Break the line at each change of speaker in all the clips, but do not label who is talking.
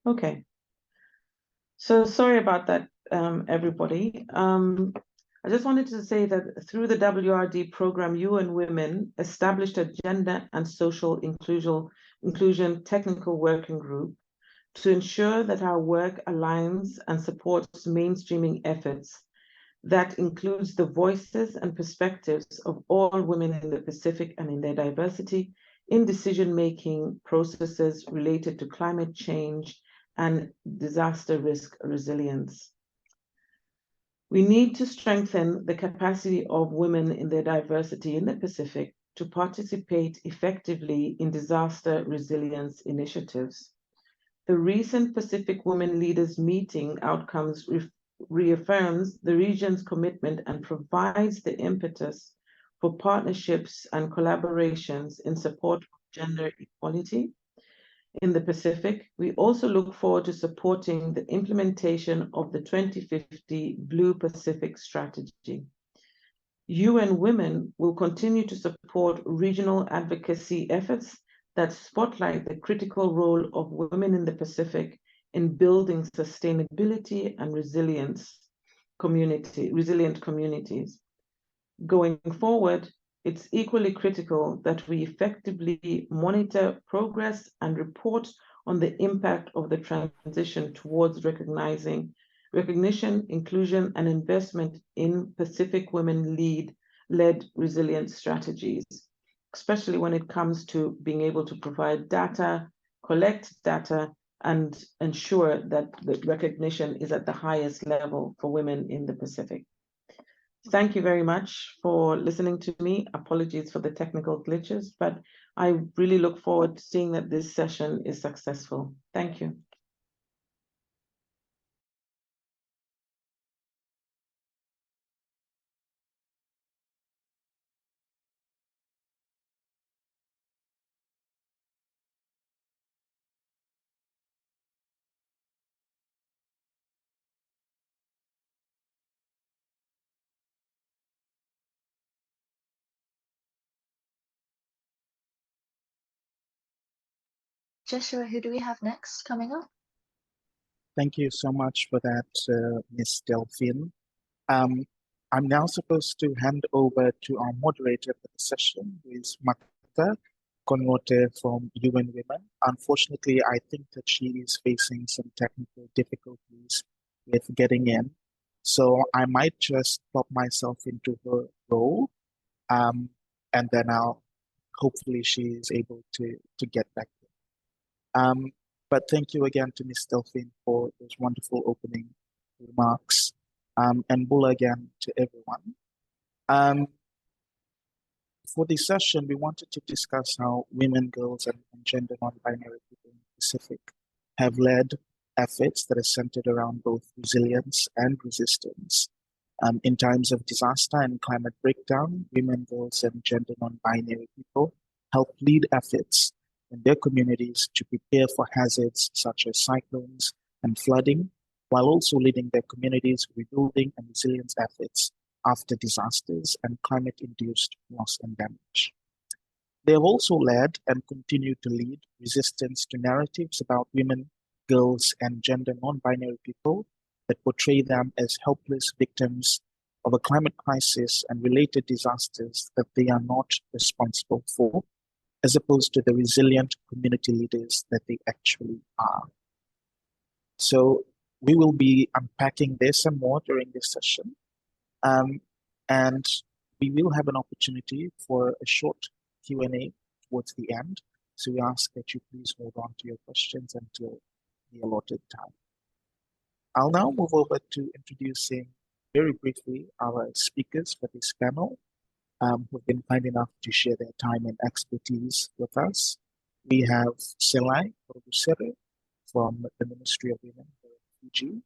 Okay. So sorry about that, everybody. I just wanted to say that through the WRD program, UN Women established a gender and social inclusion technical working group to ensure that our work aligns and supports mainstreaming efforts that includes the voices and perspectives of all women in the Pacific and in their diversity in decision-making processes related to climate change and disaster risk resilience. We need to strengthen the capacity of women in their diversity in the Pacific to participate effectively in disaster resilience initiatives. The recent Pacific Women Leaders Meeting outcomes reaffirms the region's commitment and provides the impetus for partnerships and collaborations in support of gender equality in the Pacific. We also look forward to supporting the implementation of the 2050 Blue Pacific Strategy. UN Women will continue to support regional advocacy efforts that spotlight the critical role of women in the Pacific in building sustainability and resilient communities. Going forward, it's equally critical that we effectively monitor progress and report on the impact of the transition towards recognition, inclusion, and investment in Pacific women-led resilience strategies, especially when it comes to being able to provide data, collect data, and ensure that the recognition is at the highest level for women in the Pacific. Thank you very much for listening to me. Apologies for the technical glitches, but I really look forward to seeing that this session is successful. Thank you.
Joshua, who do we have next coming up?
Thank you so much for that, Ms. Delphine. I'm now supposed to hand over to our moderator for the session, who is Makta Konwote from UN Women. Unfortunately, I think that she is facing some technical difficulties with getting in. So I might just plop myself into her role, and then hopefully she is able to get back in. But thank you again to Ms. Delphine for those wonderful opening remarks, and Bula again to everyone. For this session, we wanted to discuss how women, girls, and gender non-binary people in the Pacific have led efforts that are centered around both resilience and resistance. In times of disaster and climate breakdown, women, girls, and gender non-binary people help lead efforts in their communities to prepare for hazards such as cyclones and flooding, while also leading their communities' rebuilding and resilience efforts after disasters and climate-induced loss and damage. They have also led and continue to lead resistance to narratives about women, girls, and gender non-binary people that portray them as helpless victims of a climate crisis and related disasters that they are not responsible for, as opposed to the resilient community leaders that they actually are. So we will be unpacking this and more during this session. And we will have an opportunity for a short Q&A towards the end. So we ask that you please hold on to your questions until the allotted time. I'll now move over to introducing very briefly our speakers for this panel, who've been kind enough to share their time and expertise with us. We have Selai Produsere from the Ministry of Women in Fiji.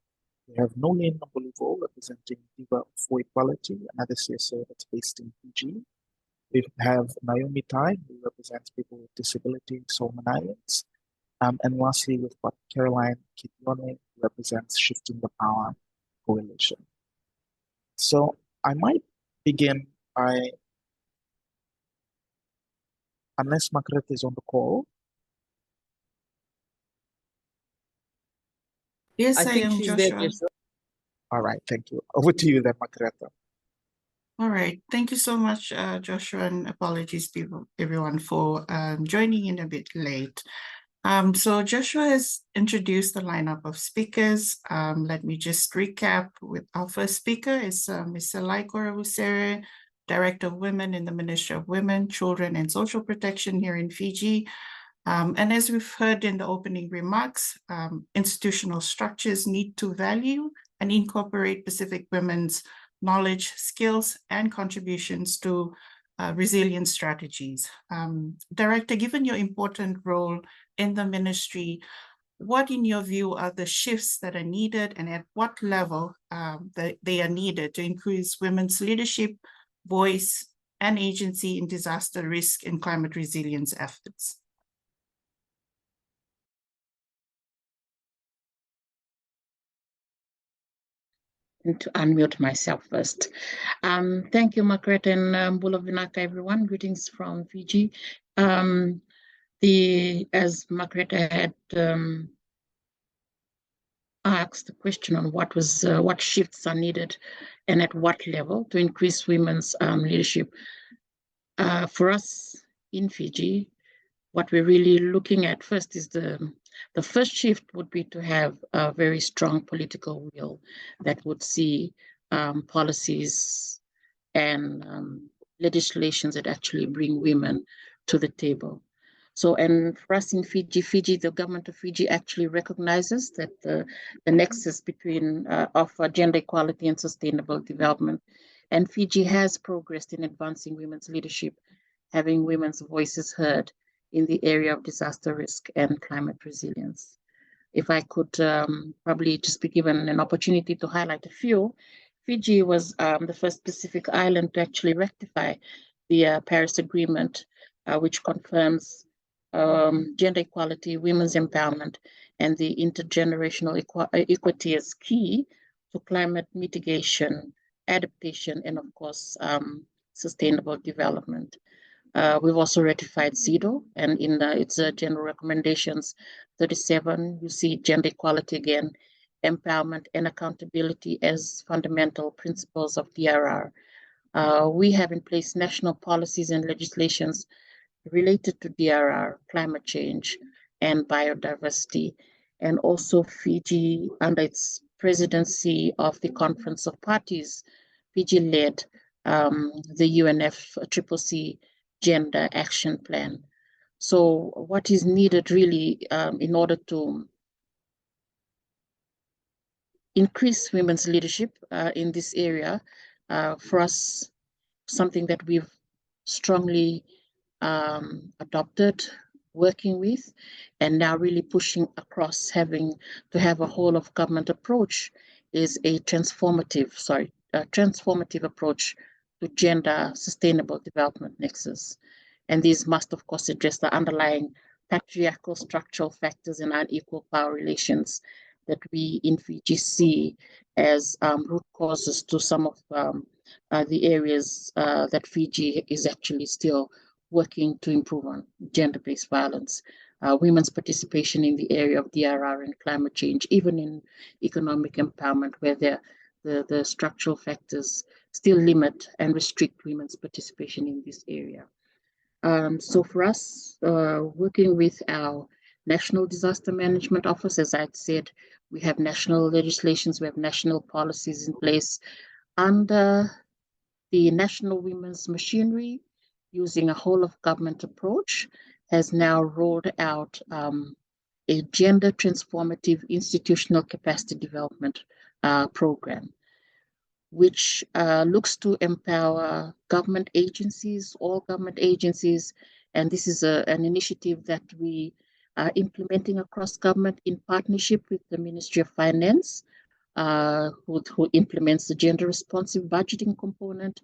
We have Nolene Nambolivo representing Diva for Equality, another CSO that's based in Fiji. We have Naomi Tai, who represents people with disability in Solomon Islands. And lastly, we've got Caroline Kitione, who represents Shifting the Power Coalition. So I might begin by, unless Margaret is on the call.
Yes,
I
I
think
am,
she's there,
Joshua.
Jason. All right, thank you. Over to you then, Margareta.
All right. Thank you so much, Joshua, and apologies, people, everyone, for joining in a bit late. So Joshua has introduced the lineup of speakers. Let me just recap. With our first speaker is Ms. Laikora Usere, Director of Women in the Ministry of Women, Children and Social Protection here in Fiji. And as we've heard in the opening remarks, institutional structures need to value and incorporate Pacific women's knowledge, skills, and contributions to resilient strategies. Director, given your important role in the ministry, what in your view are the shifts that are needed and at what level they are needed to increase women's leadership, voice, and agency in disaster risk and climate resilience efforts?
To unmute myself first. Thank you, Margaret and Bula Vinaka, everyone. Greetings from Fiji. As Margaret had asked the question on what shifts are needed and at what level to increase women's leadership. For us in Fiji, what we're really looking at first is the first shift would be to have a very strong political will that would see policies and legislations that actually bring women to the table. So, and for us in Fiji, the government of Fiji actually recognizes that the nexus between of gender equality and sustainable development. And Fiji has progressed in advancing women's leadership, having women's voices heard in the area of disaster risk and climate resilience. If I could probably just be given an opportunity to highlight a few, Fiji was the first Pacific island to actually ratify the Paris Agreement, which confirms gender equality, women's empowerment, and the intergenerational equity as key to climate mitigation, adaptation, and of course, sustainable development. We've also ratified CEDAW, and in its general recommendations 37, you see gender equality again, empowerment and accountability as fundamental principles of DRR. We have in place national policies and legislations related to DRR, climate change, and biodiversity. And also Fiji, under its presidency of the Conference of Parties, Fiji led the UNFCCC Gender Action Plan. So what is needed really in order to increase women's leadership in this area, for us, something that we've strongly adopted, working with, and now really pushing across, having to have a whole of government approach, is a transformative approach to gender sustainable development nexus. And these must, of course, address the underlying patriarchal structural factors and unequal power relations that we in Fiji see as root causes to some of the areas that Fiji is actually still working to improve on: gender-based violence, women's participation in the area of DRR and climate change, even in economic empowerment, where the structural factors still limit and restrict women's participation in this area. So for us, working with our National Disaster Management Office, as I said, we have national legislations, we have national policies in place under the National Women's Machinery, using a whole of government approach, has now rolled out a gender transformative institutional capacity development program, which looks to empower government agencies, all government agencies. And this is an initiative that we are implementing across government in partnership with the Ministry of Finance, who implements the gender responsive budgeting component,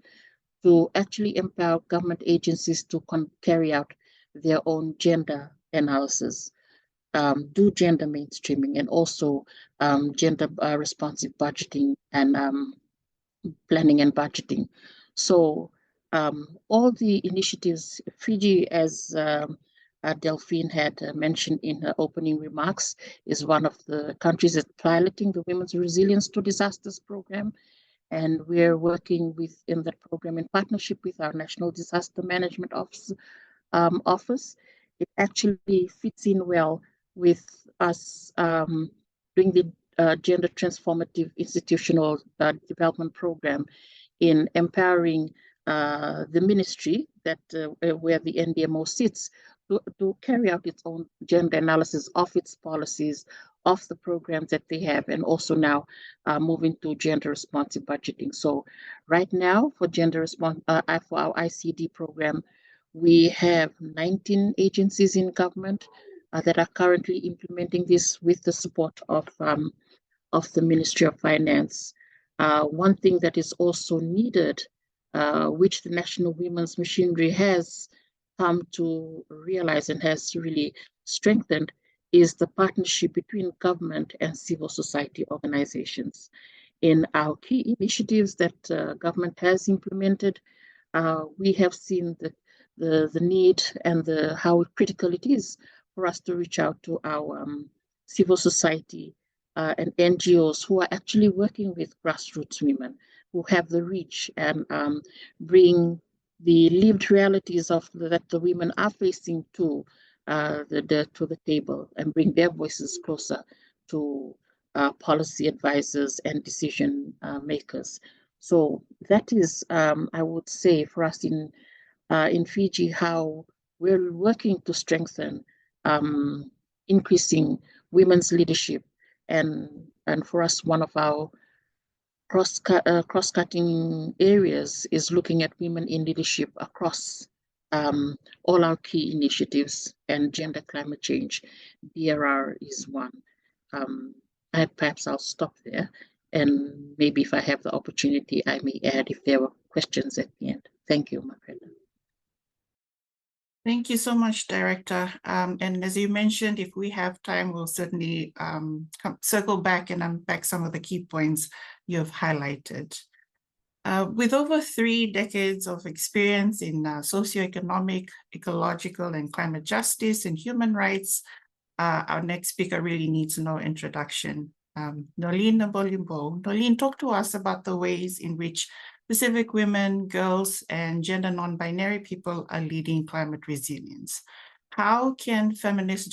to actually empower government agencies to carry out their own gender analysis, do gender mainstreaming, and also gender responsive budgeting and planning and budgeting. So all the initiatives, Fiji as Delphine had mentioned in her opening remarks, is one of the countries that's piloting the Women's Resilience to Disasters program. And we're working in that program in partnership with our National Disaster Management Office. It actually fits in well with us doing the Gender Transformative Institutional Development Program in empowering the ministry that where the NDMO sits to carry out its own gender analysis of its policies, of the programs that they have, and also now moving to gender responsive budgeting. So right now for for our ICD program, we have 19 agencies in government that are currently implementing this with the support of the Ministry of Finance. One thing that is also needed, which the National Women's Machinery has come to realize and has really strengthened, is the partnership between government and civil society organizations. In our key initiatives that government has implemented, we have seen the need and how critical it is for us to reach out to our civil society and NGOs who are actually working with grassroots women, who have the reach and bring the lived realities of that the women are facing to the table and bring their voices closer to policy advisors and decision makers. So that is, I would say, for us in Fiji, how we're working to strengthen increasing women's leadership, and for us, one of our cross-cutting areas is looking at women in leadership across all our key initiatives, and gender climate change, BRR is one. Perhaps I'll stop there, and maybe if I have the opportunity, I may add if there were questions at the end. Thank you, Margaret.
Thank you so much, Director. And as you mentioned, if we have time, we'll certainly circle back and unpack some of the key points you have highlighted. With over 3 decades of experience in socioeconomic, ecological, and climate justice and human rights, our next speaker really needs no introduction. Nolene Nabolimbo. Nolene, talk to us about the ways in which Pacific women, girls, and gender non-binary people are leading climate resilience. How can feminist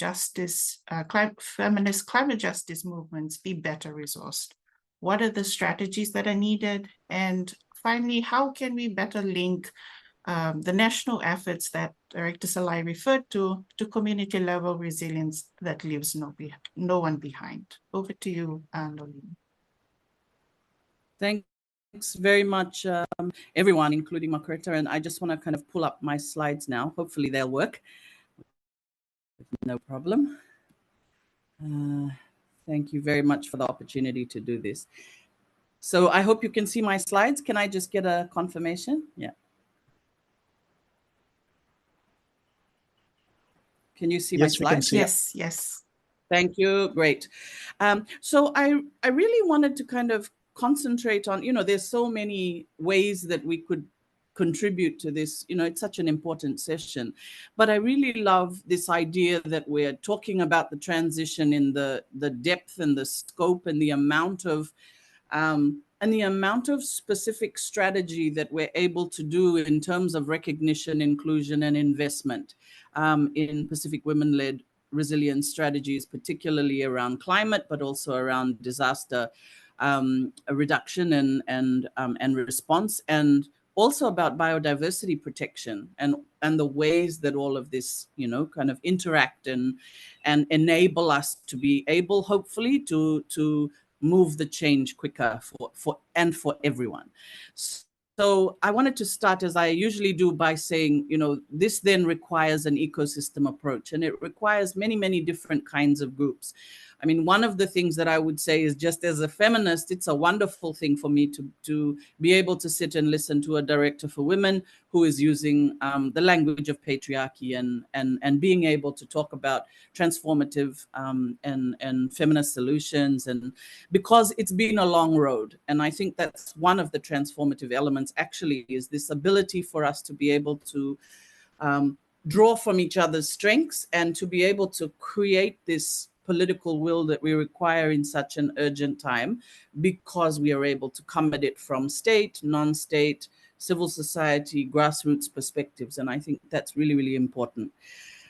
climate justice movements be better resourced? What are the strategies that are needed? And finally, how can we better link the national efforts that Director Salai referred to community level resilience that leaves no one behind? Over to you, Nolene.
Thanks very much, everyone, including Margareta. And I just want to kind of pull up my slides now. Hopefully they'll work. No problem. Thank you very much for the opportunity to do this. So I hope you can see my slides. Can I just get a confirmation? Yeah. Can you see my slides?
We can see
yes, it. Yes.
Thank you. Great. So I really wanted to kind of concentrate on, there's so many ways that we could contribute to this. It's such an important session. But I really love this idea that we're talking about the transition in the depth and the scope and the amount of specific strategy that we're able to do in terms of recognition, inclusion, and investment in Pacific women-led resilience strategies, particularly around climate, but also around disaster reduction and response, and also about biodiversity protection and the ways that all of this, kind of interact and enable us to be able, hopefully, to move the change quicker for everyone. So I wanted to start, as I usually do, by saying, this then requires an ecosystem approach, and it requires many, many different kinds of groups. I mean, one of the things that I would say is, just as a feminist, it's a wonderful thing for me to be able to sit and listen to a director for women who is using the language of patriarchy and being able to talk about transformative and feminist solutions, and because it's been a long road. And I think that's one of the transformative elements, actually, is this ability for us to be able to draw from each other's strengths and to be able to create this political will that we require in such an urgent time, because we are able to come at it from state, non-state, civil society, grassroots perspectives. And I think that's really, really important.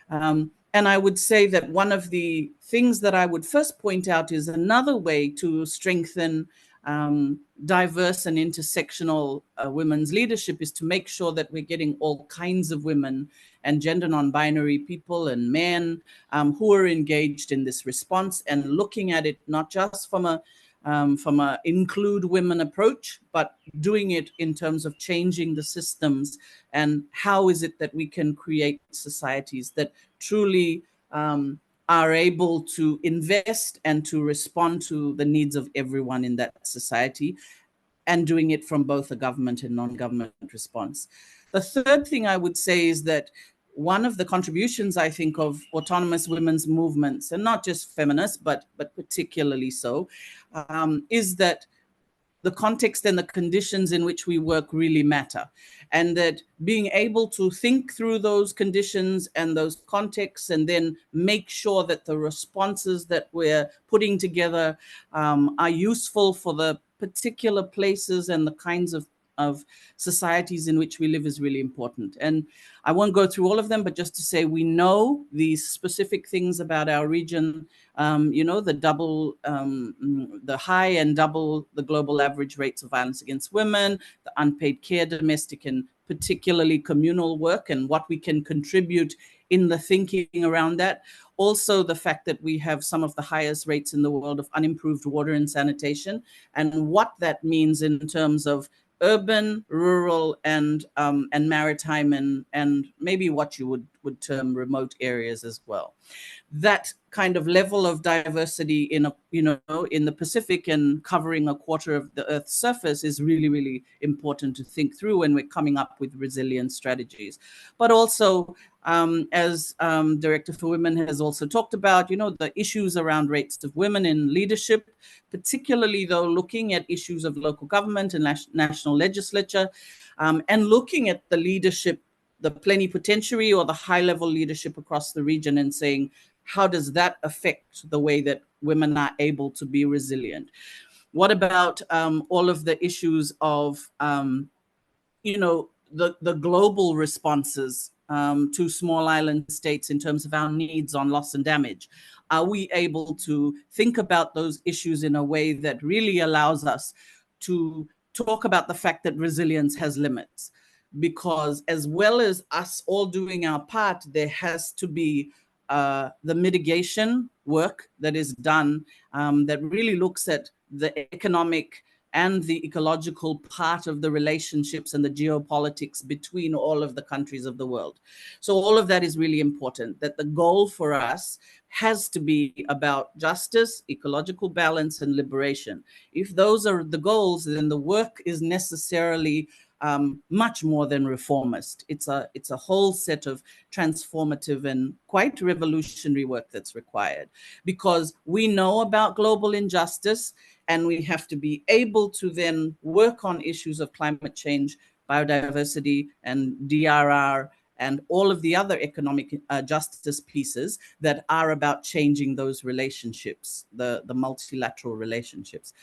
And I would say that one of the things that I would first point out is another way to strengthen diverse and intersectional women's leadership is to make sure that we're getting all kinds of women and gender non-binary people and men who are engaged in this response, and looking at it not just from a include women approach, but doing it in terms of changing the systems and how is it that we can create societies that truly are able to invest and to respond to the needs of everyone in that society, and doing it from both a government and non-government response. The third thing I would say is that one of the contributions, I think, of autonomous women's movements, and not just feminists, but particularly so, is that the context and the conditions in which we work really matter. And that being able to think through those conditions and those contexts, and then make sure that the responses that we're putting together are useful for the particular places and the kinds of societies in which we live is really important. And I won't go through all of them, but just to say, we know these specific things about our region, the high and double the global average rates of violence against women, the unpaid care, domestic and particularly communal work, and what we can contribute in the thinking around that. Also, the fact that we have some of the highest rates in the world of unimproved water and sanitation, and what that means in terms of urban, rural, and maritime, and maybe what you would term remote areas as well. That kind of level of diversity in the Pacific and covering a quarter of the Earth's surface is really, really important to think through when we're coming up with resilience strategies. But also, as Director for Women has also talked about, the issues around rates of women in leadership, particularly though looking at issues of local government and national legislature, and looking at the leadership, the plenipotentiary or the high-level leadership across the region, and saying, how does that affect the way that women are able to be resilient? What about all of the issues of, the global responses to small island states in terms of our needs on loss and damage? Are we able to think about those issues in a way that really allows us to talk about the fact that resilience has limits? Because as well as us all doing our part, there has to be the mitigation work that is done that really looks at the economic and the ecological part of the relationships and the geopolitics between all of the countries of the world. So all of that is really important, that the goal for us has to be about justice, ecological balance, and liberation. If those are the goals, then the work is necessarily much more than reformist. It's a whole set of transformative and quite revolutionary work that's required, because we know about global injustice, and we have to be able to then work on issues of climate change, biodiversity, and DRR, and all of the other economic justice pieces that are about changing those relationships, the multilateral relationships.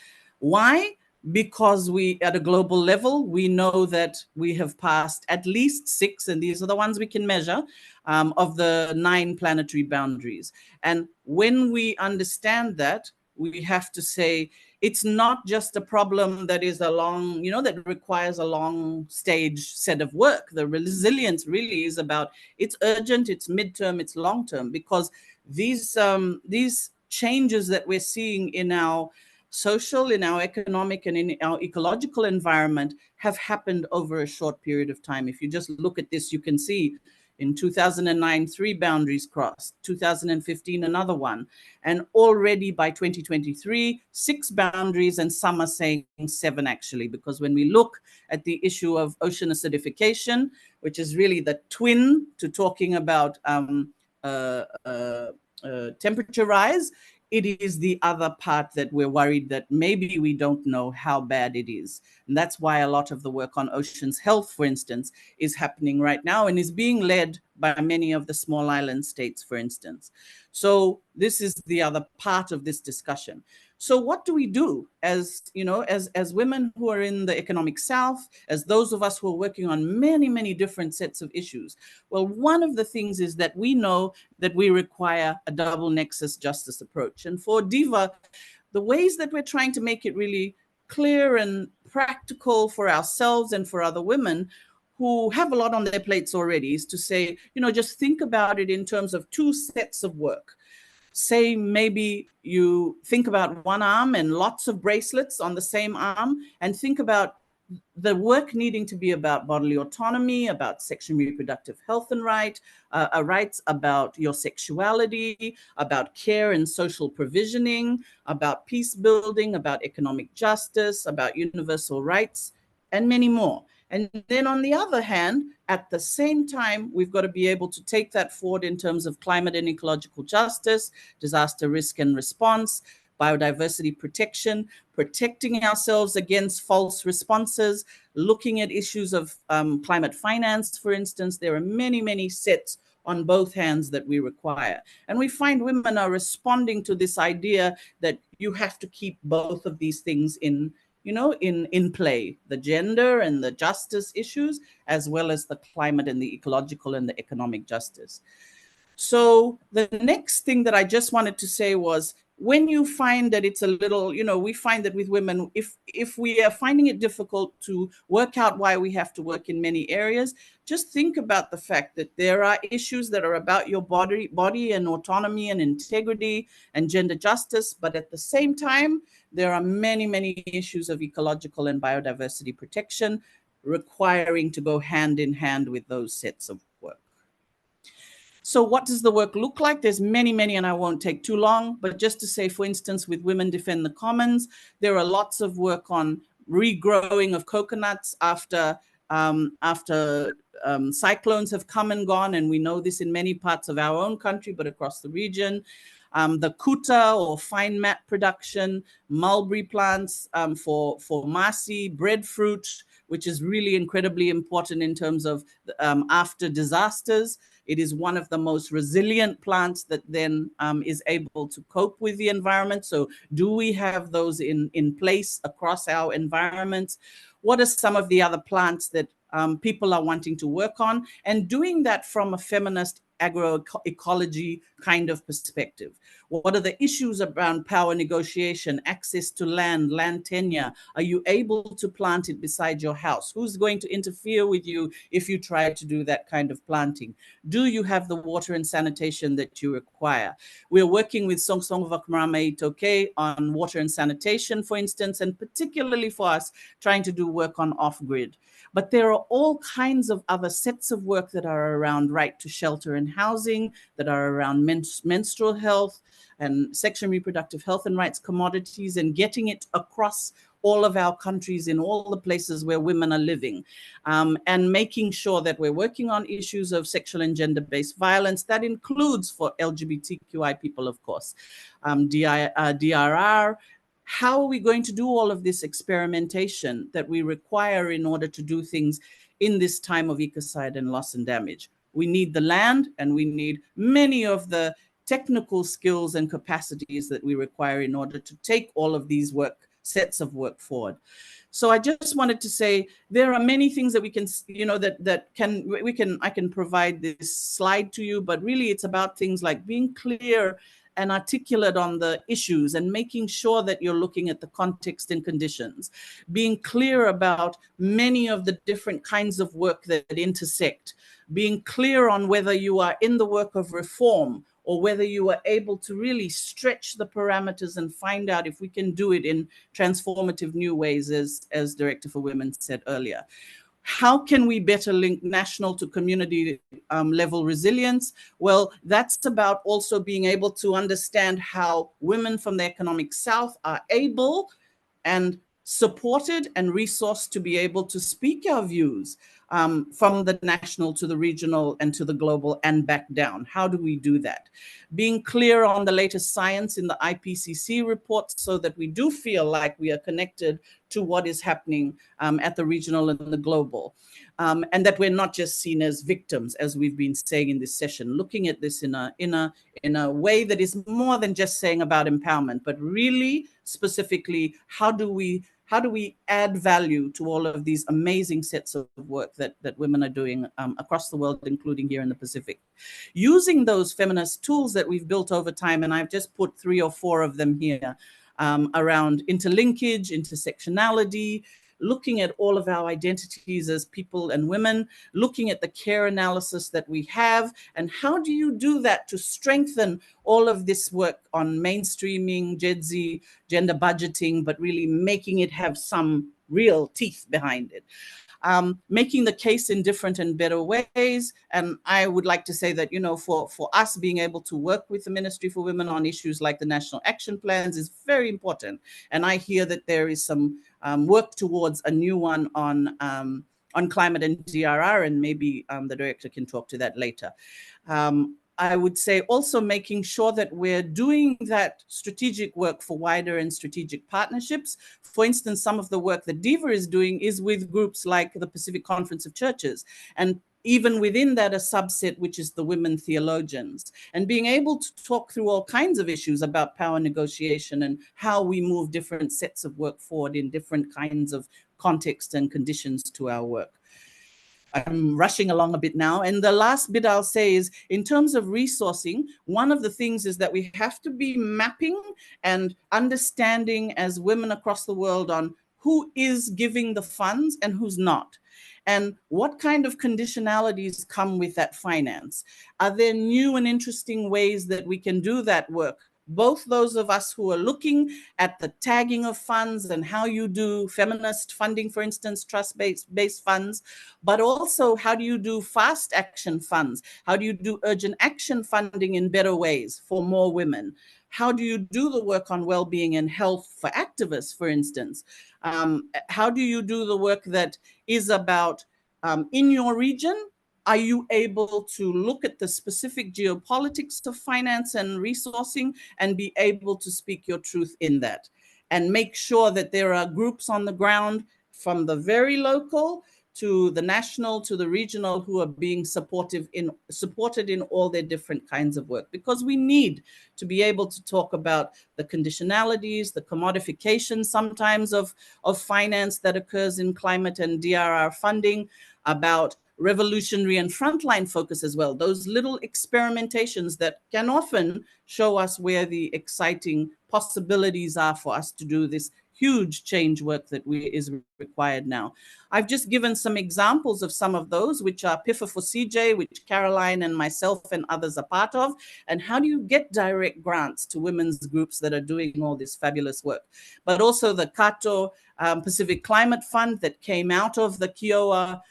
Why? Because we, at a global level, we know that we have passed at least 6, and these are the ones we can measure, of the 9 planetary boundaries. And when we understand that, we have to say, it's not just a problem that is a long, that requires a long stage set of work. The resilience really is about, it's urgent, it's midterm, it's long term, because these changes that we're seeing in our social, in our economic, and in our ecological environment have happened over a short period of time. If you just look at this, you can see in 2009, 3 boundaries crossed, 2015, another one. And already by 2023, 6 boundaries, and some are saying 7 actually, because when we look at the issue of ocean acidification, which is really the twin to talking about temperature rise, it is the other part that we're worried that maybe we don't know how bad it is. And that's why a lot of the work on oceans health, for instance, is happening right now and is being led by many of the small island states, for instance. So this is the other part of this discussion. So what do we do as, you know, as women who are in the economic South, as those of us who are working on many, many different sets of issues? Well, one of the things is that we know that we require a double nexus justice approach. And for DIVA, the ways that we're trying to make it really clear and practical for ourselves and for other women who have a lot on their plates already is to say, you know, just think about it in terms of two sets of work. Say maybe you think about one arm and lots of bracelets on the same arm, and think about the work needing to be about bodily autonomy, about sexual and reproductive health and rights, about your sexuality, about care and social provisioning, about peace building, about economic justice, about universal rights, and many more. And then on the other hand, at the same time, we've got to be able to take that forward in terms of climate and ecological justice, disaster risk and response, biodiversity protection, protecting ourselves against false responses, looking at issues of climate finance, for instance. There are many, many sets on both hands that we require. And we find women are responding to this idea that you have to keep both of these things in play, the gender and the justice issues, as well as the climate and the ecological and the economic justice. So the next thing that I just wanted to say was, when you find that it's a little, you know, we find that with women, if we are finding it difficult to work out why we have to work in many areas, just think about the fact that there are issues that are about your body and autonomy and integrity and gender justice. But at the same time, there are many, many issues of ecological and biodiversity protection requiring to go hand in hand with those sets of work. So what does the work look like? There's many, many, and I won't take too long, but just to say, for instance, with Women Defend the Commons, there are lots of work on regrowing of coconuts after cyclones have come and gone, and we know this in many parts of our own country, but across the region. The kuta or fine mat production, mulberry plants for masi, breadfruit, which is really incredibly important in terms of after disasters. It is one of the most resilient plants that then is able to cope with the environment. So do we have those in place across our environments? What are some of the other plants that people are wanting to work on? And doing that from a feminist agroecology kind of perspective. What are the issues around power negotiation, access to land tenure? Are you able to plant it beside your house? Who's going to interfere with you if you try to do that kind of planting? Do you have the water and sanitation that you require? We're working with Songsong Vakmarama Itoke on water and sanitation, for instance, and particularly for us trying to do work on off-grid. But there are all kinds of other sets of work that are around right to shelter and housing, that are around menstrual health and sexual and reproductive health and rights commodities, and getting it across all of our countries in all the places where women are living, and making sure that we're working on issues of sexual and gender-based violence. That includes for LGBTQI people, of course, DRR. How are we going to do all of this experimentation that we require in order to do things in this time of ecocide and loss and damage? We need the land, and we need many of the technical skills and capacities that we require in order to take all of these sets of work forward. So I just wanted to say there are many things that we can, you know, I can provide this slide to you, but really it's about things like being clear and articulate on the issues and making sure that you're looking at the context and conditions, being clear about many of the different kinds of work that intersect, being clear on whether you are in the work of reform or whether you are able to really stretch the parameters and find out if we can do it in transformative new ways, as Director for Women said earlier. How can we better link national to community level resilience? Well, that's about also being able to understand how women from the economic South are able and supported and resourced to be able to speak our views from the national to the regional and to the global and back down. How do we do that? Being clear on the latest science in the IPCC reports so that we do feel like we are connected to what is happening at the regional and the global. And that we're not just seen as victims, as we've been saying in this session, looking at this in a way that is more than just saying about empowerment, but really specifically, how do we add value to all of these amazing sets of work that women are doing across the world, including here in the Pacific? Using those feminist tools that we've built over time, and I've just put 3 or 4 of them here, around interlinkage, intersectionality, looking at all of our identities as people and women, looking at the care analysis that we have, and how do you do that to strengthen all of this work on mainstreaming, gender budgeting, but really making it have some real teeth behind it. Making the case in different and better ways. And I would like to say that, for us being able to work with the Ministry for Women on issues like the National Action Plans is very important. And I hear that there is some work towards a new one on climate and DRR, and maybe the director can talk to that later. I would say also making sure that we're doing that strategic work for wider and strategic partnerships. For instance, some of the work that DIVA is doing is with groups like the Pacific Conference of Churches, and even within that, a subset, which is the women theologians, and being able to talk through all kinds of issues about power negotiation and how we move different sets of work forward in different kinds of context and conditions to our work. I'm rushing along a bit now. And the last bit I'll say is, in terms of resourcing, one of the things is that we have to be mapping and understanding as women across the world on who is giving the funds and who's not. And what kind of conditionalities come with that finance? Are there new and interesting ways that we can do that work? Both those of us who are looking at the tagging of funds and how you do feminist funding, for instance, trust-based funds, but also how do you do fast action funds? How do you do urgent action funding in better ways for more women? How do you do the work on well-being and health for activists, for instance? How do you do the work that is about in your region? Are you able to look at the specific geopolitics of finance and resourcing and be able to speak your truth in that? And make sure that there are groups on the ground from the very local to the national to the regional who are being supported in all their different kinds of work. Because we need to be able to talk about the conditionalities, the commodification sometimes of finance that occurs in climate and DRR funding, about revolutionary and frontline focus as well, those little experimentations that can often show us where the exciting possibilities are for us to do this huge change work that is required now. I've just given some examples of some of those, which are PIFA for CJ, which Caroline and myself and others are part of. And how do you get direct grants to women's groups that are doing all this fabulous work? But also the Kato Pacific Climate Fund that came out of the Kiowa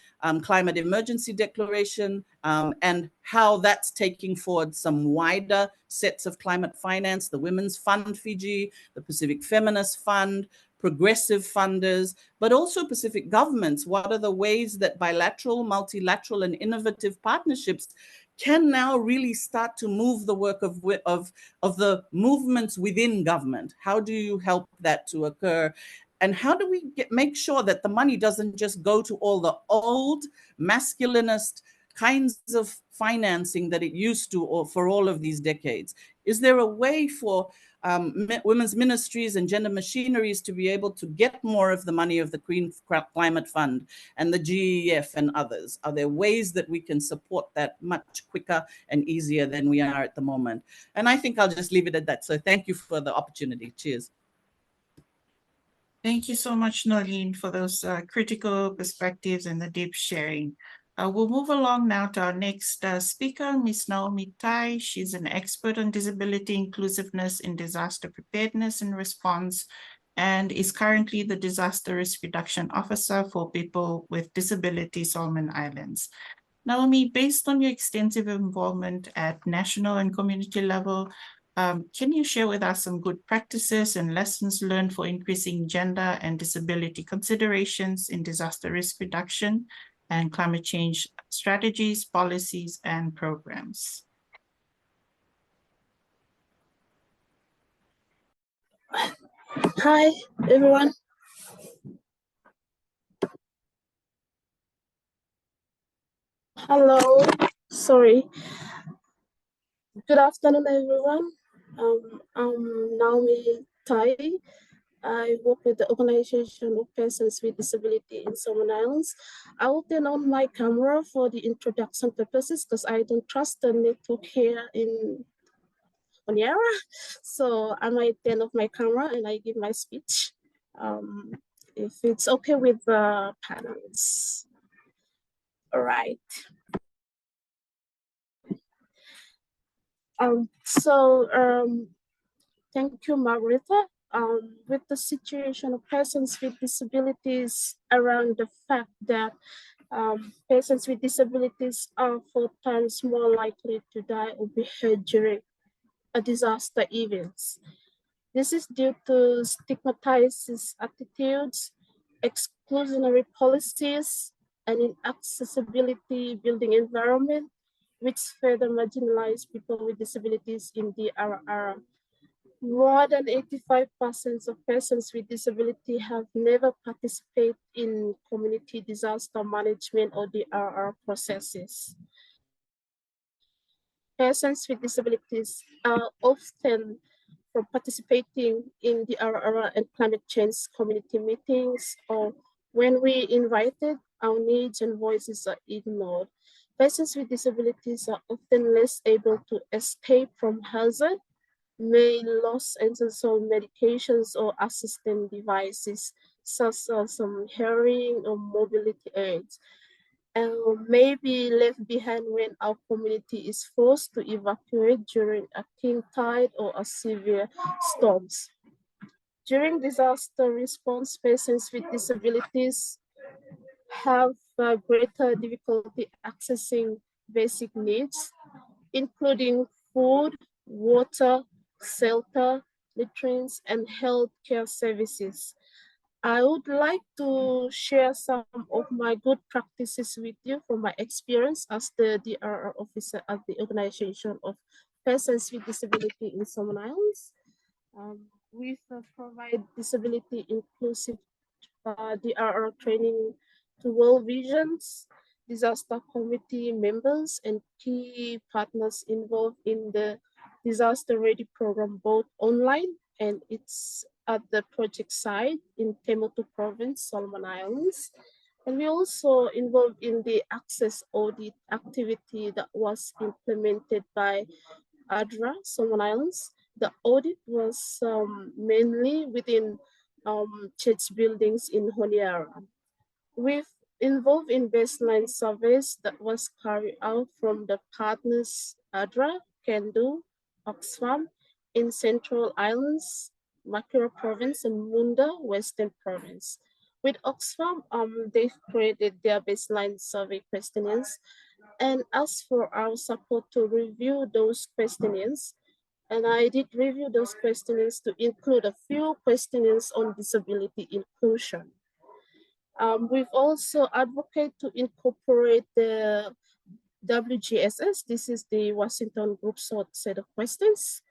Climate Emergency Declaration, and how that's taking forward some wider sets of climate finance, the Women's Fund Fiji, the Pacific Feminist Fund, progressive funders, but also Pacific governments. What are the ways that bilateral, multilateral, and innovative partnerships can now really start to move the work of the movements within government? How do you help that to occur? And how do we make sure that the money doesn't just go to all the old masculinist kinds of financing that it used to, or for all of these decades? Is there a way for women's ministries and gender machineries to be able to get more of the money of the Green Climate Fund and the GEF and others? Are there ways that we can support that much quicker and easier than we are at the moment? And I think I'll just leave it at that. So thank you for the opportunity. Cheers.
Thank you so much, Nolene, for those critical perspectives and the deep sharing. We'll move along now to our next speaker, Ms. Naomi Tai. She's an expert on disability inclusiveness in disaster preparedness and response, and is currently the Disaster Risk Reduction Officer for People with Disabilities Solomon Islands. Naomi, based on your extensive involvement at national and community level, can you share with us some good practices and lessons learned for increasing gender and disability considerations in disaster risk reduction? and climate change strategies, policies, and programs.
Hi, everyone. Hello. Sorry. Good afternoon, everyone. I'm Naomi Tai. I work with the Organization of Persons with Disability in Solomon Islands. I will turn on my camera for the introduction purposes because I don't trust the network here in Honiara. So I might turn off my camera and I give my speech. If it's okay with the panelists. All right. Thank you, Margarita. With the situation of persons with disabilities around the fact that persons with disabilities are 4 times more likely to die or be hurt during a disaster events. This is due to stigmatized attitudes, exclusionary policies, and inaccessibility building environment, which further marginalize people with disabilities in the RR. More than 85% of persons with disability have never participated in community disaster management or DRR processes. Persons with disabilities are often from participating in the RR and climate change community meetings, or when we invited, our needs and voices are ignored. Persons with disabilities are often less able to escape from hazard, may lose essential medications or assistant devices, such as some hearing or mobility aids, and may be left behind when our community is forced to evacuate during a king tide or a severe storms. During disaster response, persons with disabilities have greater difficulty accessing basic needs, including food, water, shelter, nutrients, and healthcare services. I would like to share some of my good practices with you from my experience as the DRR officer at the Organization of Persons with Disability in Solomon Islands. We provide disability inclusive DRR training to World Vision's disaster committee members and key partners involved in the disaster ready program, both online and it's at the project site in Temotu Province, Solomon Islands. And we also involved in the access audit activity that was implemented by ADRA, Solomon Islands. The audit was mainly within church buildings in Honiara. We've involved in baseline surveys that was carried out from the partners ADRA, Kendu, Oxfam in Central Islands, Makura Province, and Munda, Western Province. With Oxfam, they've created their baseline survey questionnaires and asked for our support to review those questionnaires. And I did review those questionnaires to include a few questionnaires on disability inclusion. We've also advocated to incorporate the WGSS. This is the Washington Group set of questions.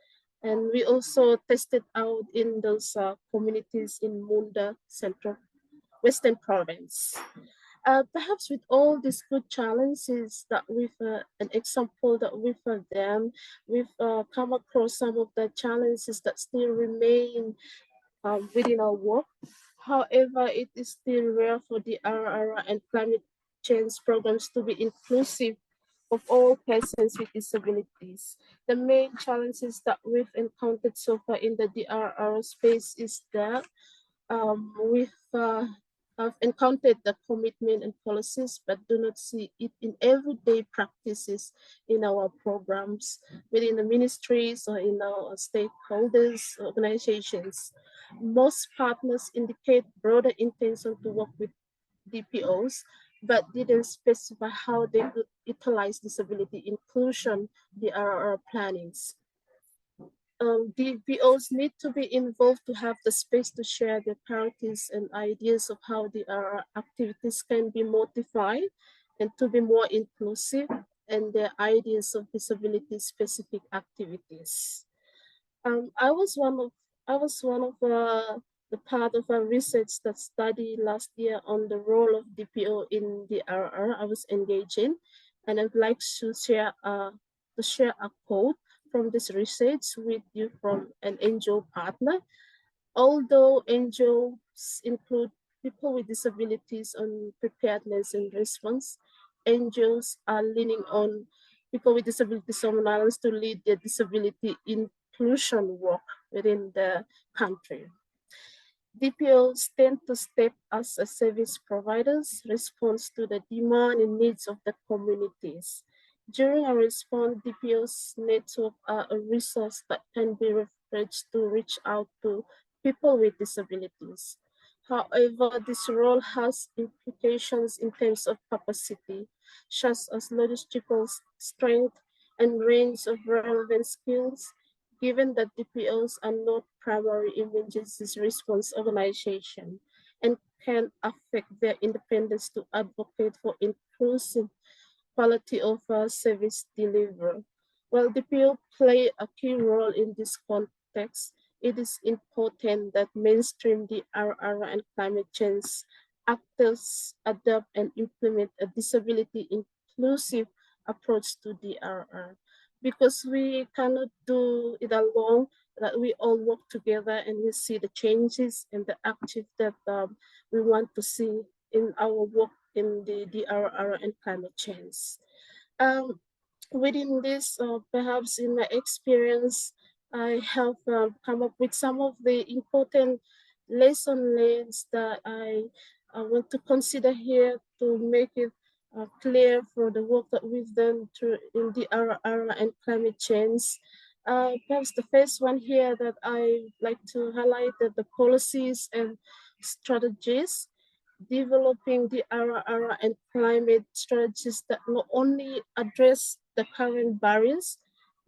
And we also tested out in those communities in Munda, Central, Western Province. Perhaps with all these good challenges that we've, an example that we've them, we've come across some of the challenges that still remain within our work. However, it is still rare for the RR and climate change programs to be inclusive of all persons with disabilities. The main challenges that we've encountered so far in the DRR space is that we've have encountered the commitment and policies, but do not see it in everyday practices in our programs, within the ministries or in our stakeholders, organizations. Most partners indicate broader intention to work with DPOs, but didn't specify how they could utilize disability inclusion, DRR plannings. DPOs need to be involved to have the space to share their priorities and ideas of how the activities can be modified and to be more inclusive, and their ideas of disability-specific activities. I was one of the part of a research that study last year on the role of DPO in the RR I was engaged in, and I'd like to share a quote from this research with you from an NGO partner. Although NGOs include people with disabilities on preparedness and response, NGOs are leaning on people with disabilities on islands to lead their disability inclusion work within the country. DPOs tend to step as a service providers, response to the demand and needs of the communities. During a response, DPOs network are a resource that can be leveraged to reach out to people with disabilities. However, this role has implications in terms of capacity, such as logistical strength and range of relevant skills, given that DPOs are not primary emergency response organization and can affect their independence to advocate for inclusive quality of service delivery. While DPO play a key role in this context, it is important that mainstream the RR and climate change actors adopt and implement a disability inclusive approach to DRR, because we cannot do it alone, that we all work together and we see the changes and the active that we want to see in our work in the DRR and climate change. Within this, perhaps in my experience, I have come up with some of the important lesson learned that I want to consider here to make it clear for the work that we've done in the RR and climate change. Perhaps the first one here that I like to highlight that the policies and strategies, developing the RR and climate strategies that not only address the current barriers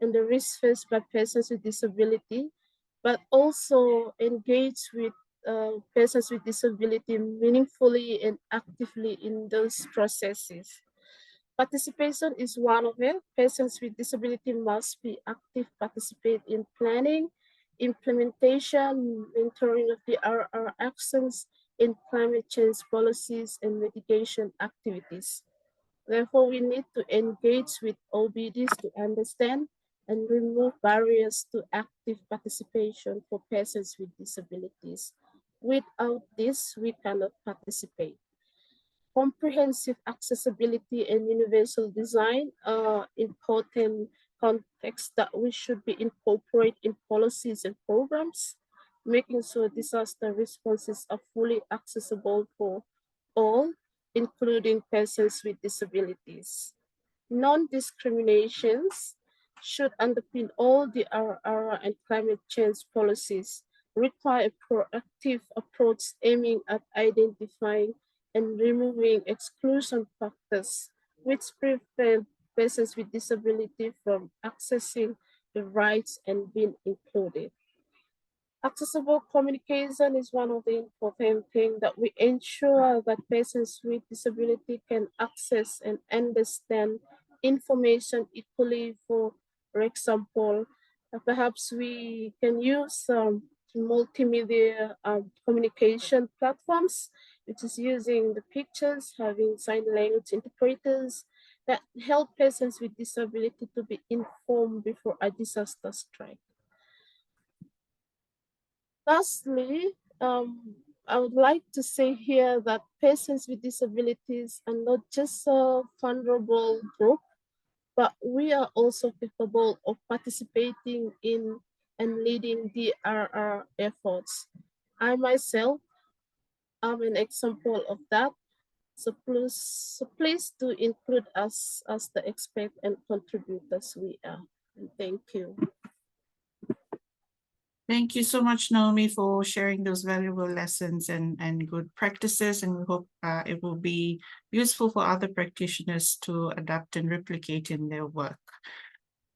and the risks faced by persons with disability, but also engage with persons with disability meaningfully and actively in those processes. Participation is one of it. Persons with disability must be active, participate in planning, implementation, mentoring of the RR actions in climate change policies and mitigation activities. Therefore, we need to engage with OBDs to understand and remove barriers to active participation for persons with disabilities. Without this, we cannot participate. Comprehensive accessibility and universal design are important contexts that we should be incorporate in policies and programs, making sure disaster responses are fully accessible for all, including persons with disabilities. Non-discriminations should underpin all the RR and climate change policies, require a proactive approach aiming at identifying and removing exclusion factors which prevent persons with disability from accessing the rights and being included. Accessible communication is one of the important things that we ensure that persons with disability can access and understand information equally. For example, perhaps we can use multimedia communication platforms, which is using the pictures, having sign language interpreters that help persons with disability to be informed before a disaster strikes. Lastly, I would like to say here that persons with disabilities are not just a vulnerable group, but we are also capable of participating in and leading the RR efforts. I myself am an example of that. So please do include us as the experts and contributors we are. And thank you.
Thank you so much, Naomi, for sharing those valuable lessons and good practices. And we hope it will be useful for other practitioners to adapt and replicate in their work.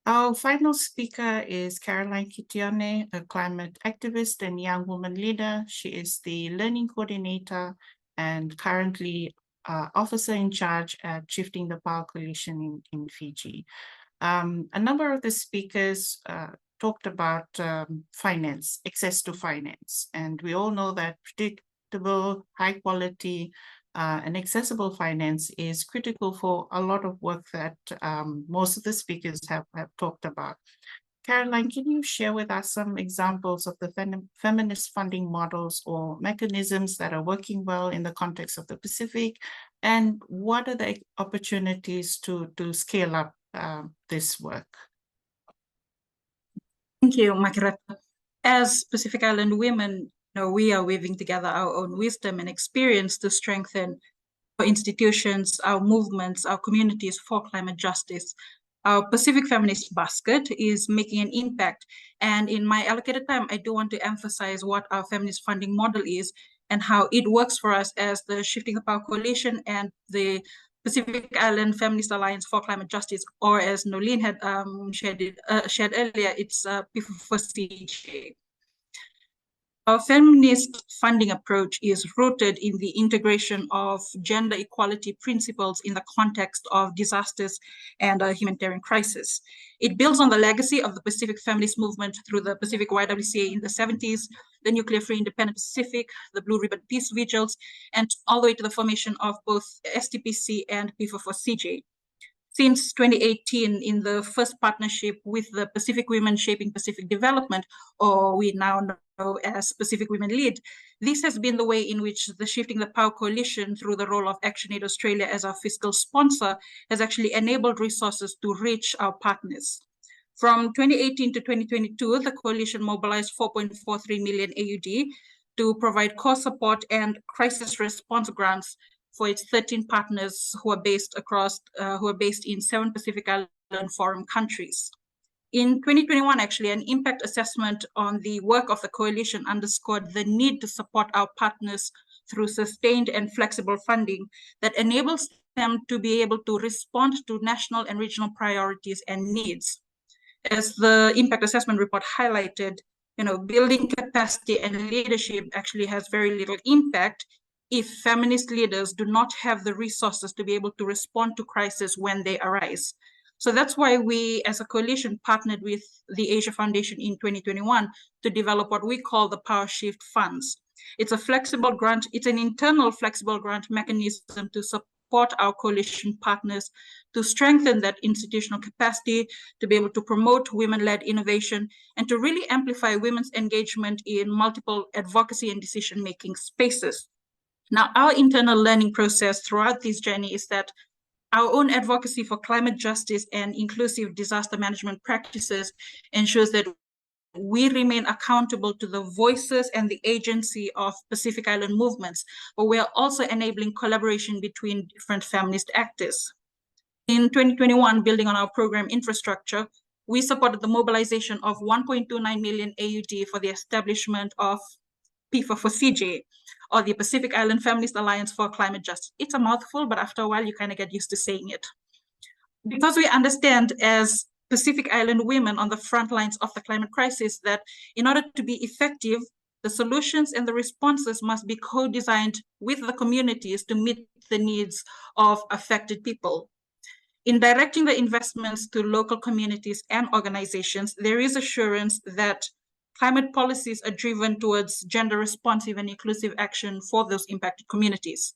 Our final speaker is Caroline Kitione, a climate activist and young woman leader. She is the learning coordinator and currently officer in charge at Shifting the Power Coalition in Fiji. A number of the speakers talked about finance, access to finance. And we all know that predictable, high quality, and accessible finance is critical for a lot of work that most of the speakers have talked about. Caroline, can you share with us some examples of the feminist funding models or mechanisms that are working well in the context of the Pacific? And what are the opportunities to scale up this work?
Thank you, Makirata. As Pacific Island women, we are weaving together our own wisdom and experience to strengthen our institutions, our movements, our communities for climate justice. Our Pacific Feminist Basket is making an impact. And in my allocated time, I do want to emphasize what our feminist funding model is and how it works for us as the Shifting the Power Coalition and the Pacific Island Feminist Alliance for Climate Justice, or as Nolene had shared earlier, it's P4CJ. Our feminist funding approach is rooted in the integration of gender equality principles in the context of disasters and humanitarian crisis. It builds on the legacy of the Pacific feminist movement through the Pacific YWCA in the 70s, the Nuclear Free Independent Pacific, the Blue Ribbon Peace Vigils, and all the way to the formation of both STPC and P4CJ. Since 2018, in the first partnership with the Pacific Women Shaping Pacific Development, or we now know as Pacific Women Lead, this has been the way in which the Shifting the Power Coalition, through the role of ActionAid Australia as our fiscal sponsor, has actually enabled resources to reach our partners. From 2018 to 2022, the coalition mobilized 4.43 million AUD to provide core support and crisis response grants for its 13 partners who are based in 7 Pacific Island Forum countries. In 2021, actually, an impact assessment on the work of the coalition underscored the need to support our partners through sustained and flexible funding that enables them to be able to respond to national and regional priorities and needs. As the impact assessment report highlighted, building capacity and leadership actually has very little impact if feminist leaders do not have the resources to be able to respond to crises when they arise. So that's why we, as a coalition, partnered with the Asia Foundation in 2021 to develop what we call the Power Shift Funds. It's a flexible grant, it's an internal flexible grant mechanism to support our coalition partners to strengthen that institutional capacity, to be able to promote women-led innovation, and to really amplify women's engagement in multiple advocacy and decision-making spaces. Now, our internal learning process throughout this journey is that our own advocacy for climate justice and inclusive disaster management practices ensures that we remain accountable to the voices and the agency of Pacific Island movements, but we are also enabling collaboration between different feminist actors. In 2021, building on our program infrastructure, we supported the mobilization of 1.29 million AUD for the establishment of P4CJ, or the Pacific Island Feminist Alliance for Climate Justice. It's a mouthful, but after a while, you kind of get used to saying it. Because we understand as Pacific Island women on the front lines of the climate crisis that in order to be effective, the solutions and the responses must be co-designed with the communities to meet the needs of affected people. In directing the investments to local communities and organizations, there is assurance that climate policies are driven towards gender responsive and inclusive action for those impacted communities.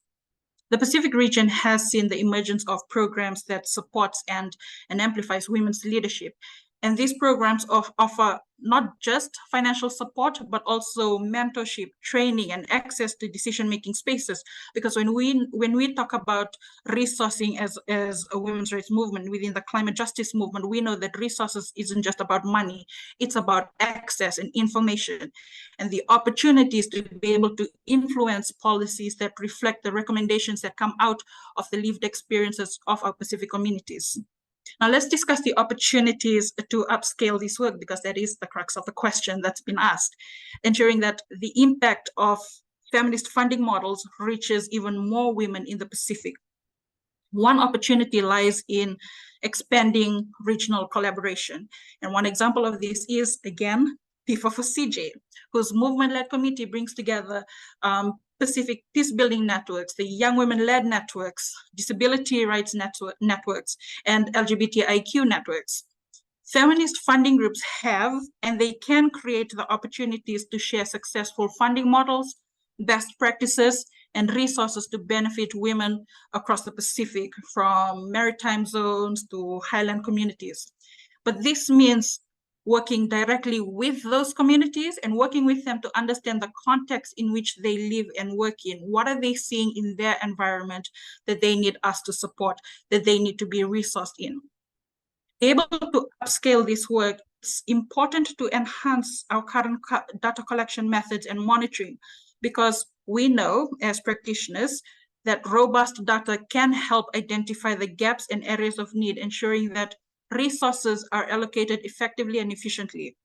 The Pacific region has seen the emergence of programs that supports and amplifies women's leadership. And these programs offer not just financial support, but also mentorship, training, and access to decision-making spaces. Because when we talk about resourcing as a women's rights movement within the climate justice movement, we know that resources isn't just about money, it's about access and information and the opportunities to be able to influence policies that reflect the recommendations that come out of the lived experiences of our Pacific communities. Now let's discuss the opportunities to upscale this work, because that is the crux of the question that's been asked, ensuring that the impact of feminist funding models reaches even more women in the Pacific. One opportunity lies in expanding regional collaboration. And one example of this is, again, PIFA for CJ, whose movement-led committee brings together Pacific peace-building networks, the young women-led networks, disability rights networks, and LGBTIQ networks. Feminist funding groups have, and they can create the opportunities to share successful funding models, best practices, and resources to benefit women across the Pacific, from maritime zones to highland communities. But this means working directly with those communities and working with them to understand the context in which they live and work in. What are they seeing in their environment that they need us to support, that they need to be resourced in? Able to upscale this work, it's important to enhance our current data collection methods and monitoring, because we know as practitioners that robust data can help identify the gaps and areas of need, ensuring that resources are allocated effectively and efficiently.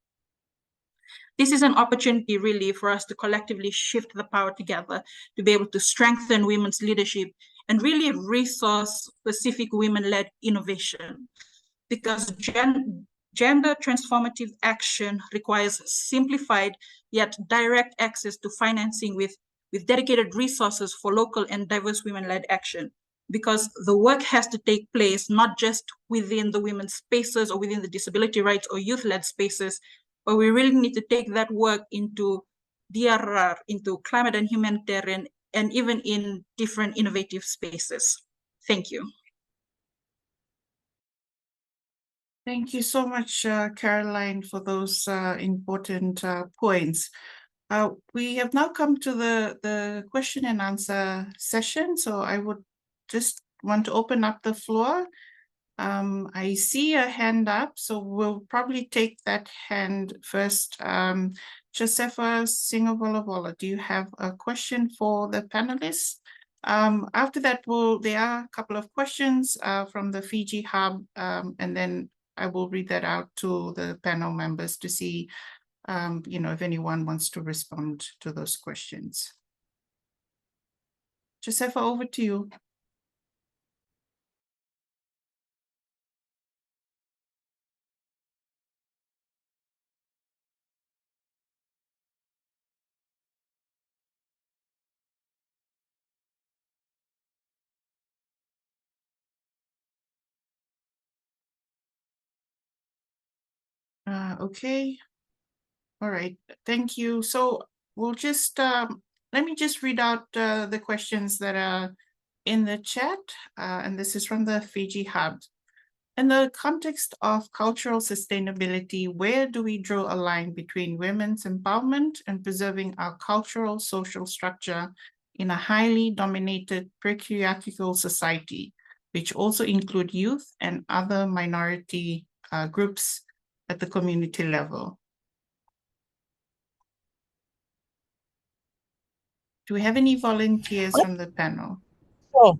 This is an opportunity really for us to collectively shift the power together to be able to strengthen women's leadership and really resource specific women-led innovation. Because gender transformative action requires simplified yet direct access to financing with dedicated resources for local and diverse women-led action. Because the work has to take place not just within the women's spaces or within the disability rights or youth-led spaces, but we really need to take that work into DRR, into climate and humanitarian, and even in different innovative spaces. Thank you.
Thank you so much, Caroline, for those important points. We have now come to the question and answer session, so I would just want to open up the floor. I see a hand up, so we'll probably take that hand first. Josefa Singavolovola, do you have a question for the panelists? After that, there are a couple of questions from the Fiji Hub, and then I will read that out to the panel members to see, if anyone wants to respond to those questions. Josefa, over to you. Okay. All right. Thank you. So we'll just, let me just read out the questions that are in the chat. And this is from the Fiji Hub. In the context of cultural sustainability, where do we draw a line between women's empowerment and preserving our cultural social structure in a highly dominated patriarchal society, which also include youth and other minority groups at the community level? Do we have any volunteers from the panel?
Sure.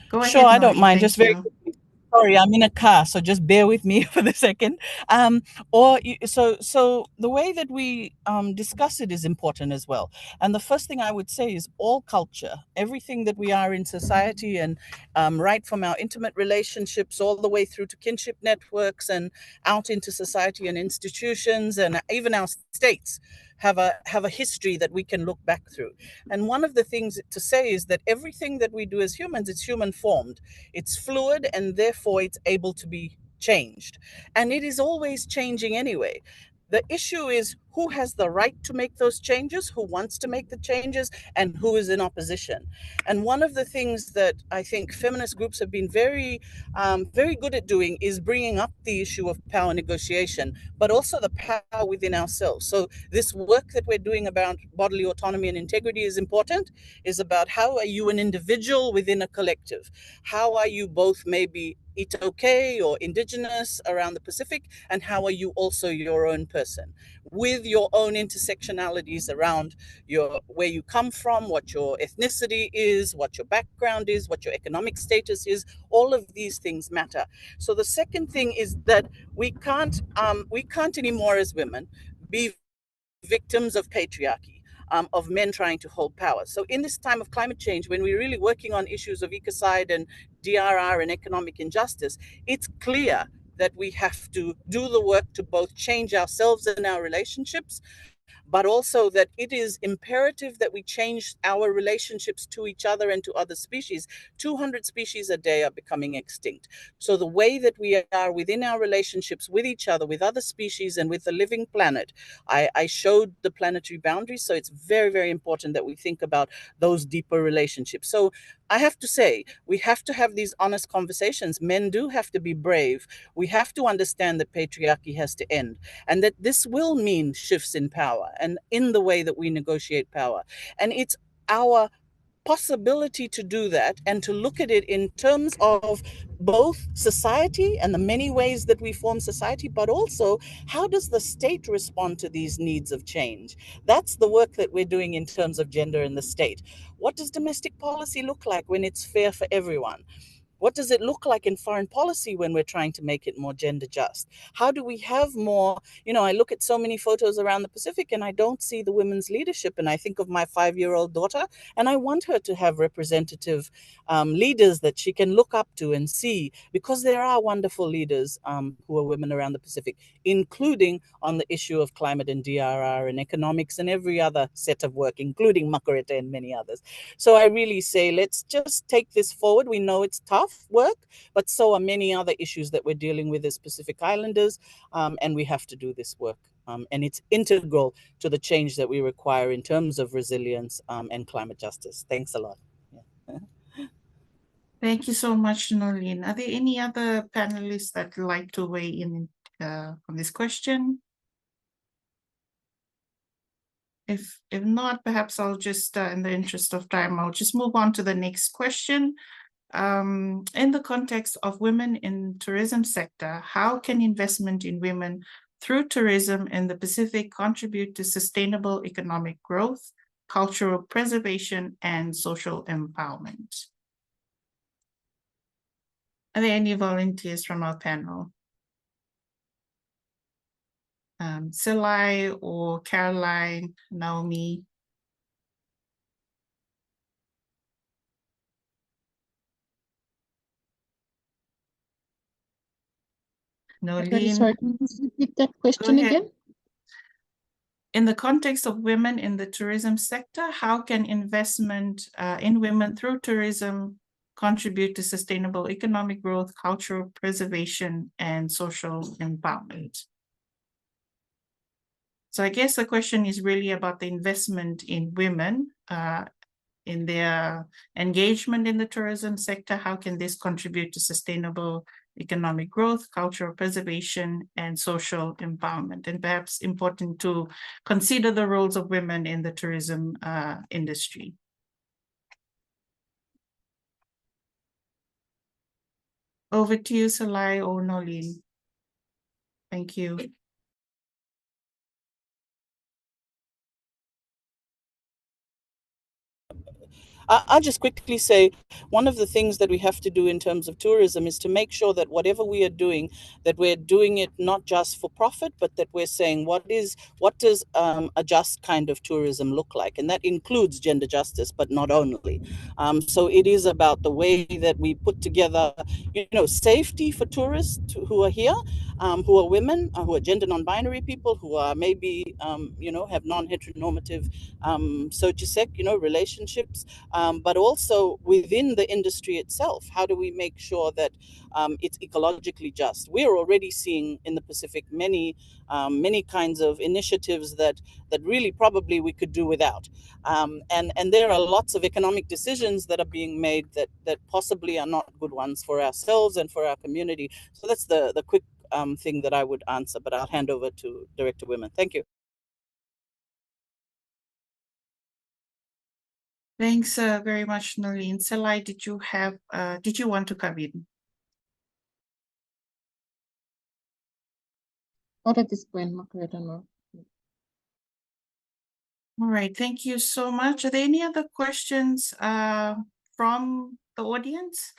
Go ahead,
Sure, I don't
Maureen.
mind.
Thank
Just very
you.
quickly. Sorry, I'm in a car, so just bear with me for the second. So the way that we discuss it is important as well. And the first thing I would say is all culture, everything that we are in society, and right from our intimate relationships all the way through to kinship networks and out into society and institutions and even our states have a history that we can look back through. And one of the things to say is that everything that we do as humans, it's human formed. It's fluid, and therefore it's able to be changed. And it is always changing anyway. The issue is who has the right to make those changes, who wants to make the changes, and who is in opposition. And one of the things that I think feminist groups have been very good at doing is bringing up the issue of power negotiation, but also the power within ourselves. So this work that we're doing about bodily autonomy and integrity is important, is about how are you an individual within a collective? How are you both maybe Itoke or indigenous around the Pacific, and how are you also your own person with your own intersectionalities around where you come from, what your ethnicity is, what your background is, what your economic status is. All of these things matter. So the second thing is that we can't anymore as women be victims of patriarchy. of men trying to hold power. So in this time of climate change, when we're really working on issues of ecocide and DRR and economic injustice, it's clear that we have to do the work to both change ourselves and our relationships, but also that it is imperative that we change our relationships to each other and to other species. 200 species a day are becoming extinct. So the way that we are within our relationships with each other, with other species, and with the living planet, I showed the planetary boundaries. So it's very, very important that we think about those deeper relationships. So I have to say, we have to have these honest conversations. Men do have to be brave. We have to understand that patriarchy has to end, and that this will mean shifts in power and in the way that we negotiate power. And it's our possibility to do that and to look at it in terms of both society and the many ways that we form society, but also how does the state respond to these needs of change? That's the work that we're doing in terms of gender in the state. What does domestic policy look like when it's fair for everyone? What does it look like in foreign policy when we're trying to make it more gender just? How do we have more, I look at so many photos around the Pacific and I don't see the women's leadership. And I think of my 5-year-old daughter, and I want her to have representative leaders that she can look up to and see, because there are wonderful leaders who are women around the Pacific, including on the issue of climate and DRR and economics and every other set of work, including Makarete and many others. So I really say, let's just take this forward. We know it's tough work, but so are many other issues that we're dealing with as Pacific Islanders, and we have to do this work. And it's integral to the change that we require in terms of resilience and climate justice. Thanks a lot. Yeah.
Thank you so much, Nolene. Are there any other panelists that would like to weigh in on this question? If not, perhaps I'll just, in the interest of time, I'll just move on to the next question. In the context of women in tourism sector, how can investment in women through tourism in the Pacific contribute to sustainable economic growth, cultural preservation, and social empowerment? Are there any volunteers from our panel? Silai or Caroline, Naomi? Nolene?
Sorry, can you just repeat that question again?
In the context of women in the tourism sector, how can investment in women through tourism contribute to sustainable economic growth, cultural preservation, and social empowerment? So I guess the question is really about the investment in women in their engagement in the tourism sector. How can this contribute to sustainable economic growth, cultural preservation, and social empowerment? And perhaps important to consider the roles of women in the tourism industry. Over to you, Salai or Nolene. Thank you.
I'll just quickly say, one of the things that we have to do in terms of tourism is to make sure that whatever we are doing, that we're doing it not just for profit, but that we're saying what does a just kind of tourism look like? And that includes gender justice, but not only. So it is about the way that we put together, safety for tourists who are here, who are women, who are gender non-binary people, who are maybe, have non-heteronormative, relationships, but also within the industry itself. How do we make sure that it's ecologically just? We're already seeing in the Pacific many kinds of initiatives that really probably we could do without. And there are lots of economic decisions that are being made that possibly are not good ones for ourselves and for our community. So that's the quick thing that I would answer, but I'll hand over to Director Women. Thank you.
Thanks very much, Nolene. Salai, did you want to come in?
Not at this point, Margaret, I don't know.
All right, thank you so much. Are there any other questions from the audience?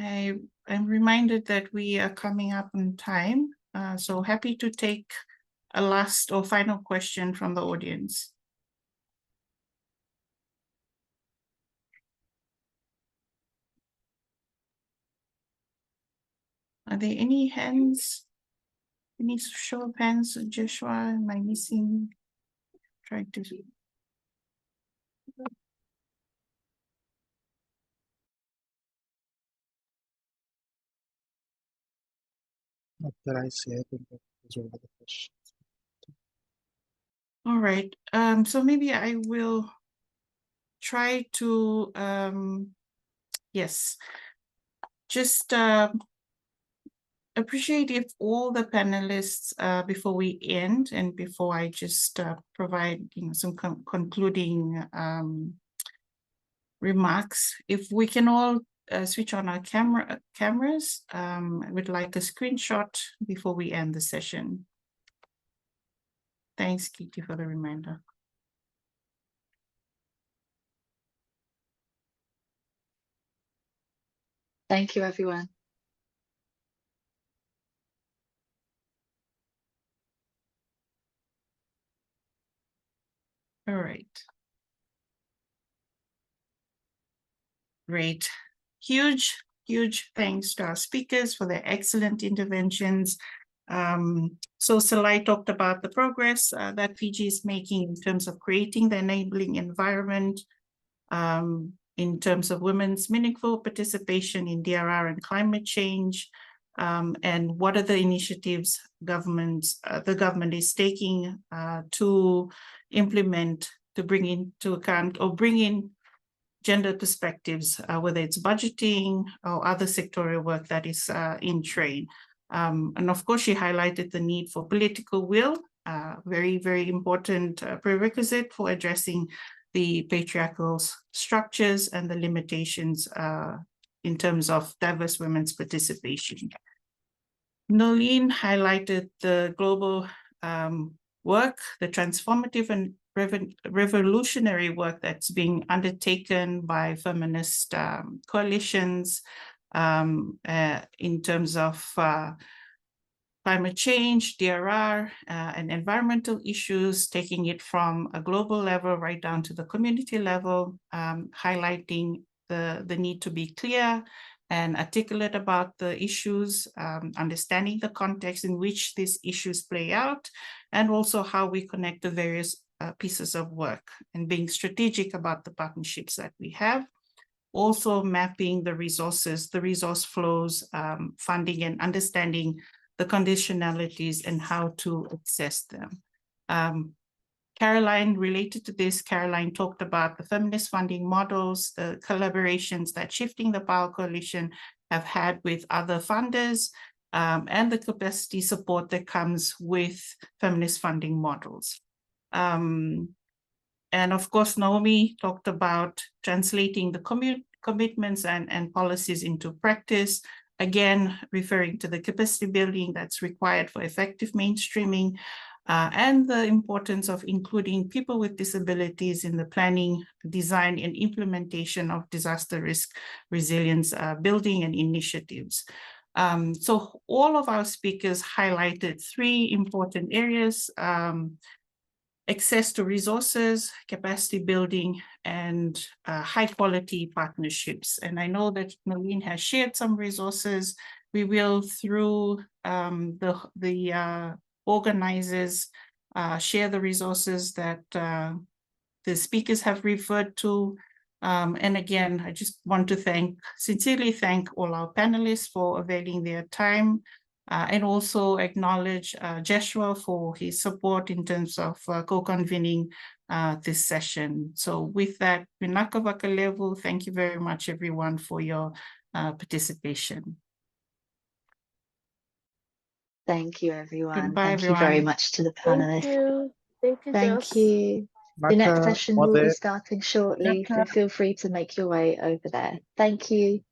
I'm reminded that we are coming up on time, so happy to take a last or final question from the audience? Are there any hands? Any show of hands? Joshua, am I missing? Try to.
Not that I see. I think that those are all the questions.
All right. So maybe I will try to yes, just appreciate if all the panelists before we end and before I just provide some concluding remarks, if we can all switch on our cameras. I would like a screenshot before we end the session. Thanks, Kitty, for the reminder.
Thank you, everyone.
All right. Great. Huge thanks to our speakers for their excellent interventions. So Salai talked about the progress that Fiji is making in terms of creating the enabling environment, in terms of women's meaningful participation in DRR and climate change, and what are the initiatives the government is taking to implement, to bring into account or bring in gender perspectives, whether it's budgeting or other sectorial work that is in train. And of course, she highlighted the need for political will, very, very important prerequisite for addressing the patriarchal structures and the limitations in terms of diverse women's participation. Nolene highlighted the global work, the transformative and revolutionary work that's being undertaken by feminist coalitions in terms of climate change, DRR, and environmental issues, taking it from a global level right down to the community level, highlighting the need to be clear and articulate about the issues, understanding the context in which these issues play out, and also how we connect the various pieces of work and being strategic about the partnerships that we have. Also mapping the resources, the resource flows, funding, and understanding the conditionalities and how to access them. Caroline, related to this, Caroline talked about the feminist funding models, the collaborations that Shifting the Power Coalition have had with other funders, and the capacity support that comes with feminist funding models. And of course, Naomi talked about translating the commitments and policies into practice, again, referring to the capacity building that's required for effective mainstreaming, and the importance of including people with disabilities in the planning, design, and implementation of disaster risk resilience building and initiatives. So all of our speakers highlighted three important areas: access to resources, capacity building, and high quality partnerships. And I know that Nolene has shared some resources. We will, through the organizers, share the resources that the speakers have referred to. And again, I just want to sincerely thank all our panelists for availing their time. And also acknowledge Joshua for his support in terms of co-convening this session. So with that, Vinaka Vakalevu, thank you very much, everyone, for your participation.
Thank you, everyone.
Goodbye,
Thank
everyone.
you very much to the panelists.
Thank you. Thank you,
Thank
Joss.
you. The next
Naka,
session will be
Mother,
starting shortly, so feel free to make your way over there. Thank you.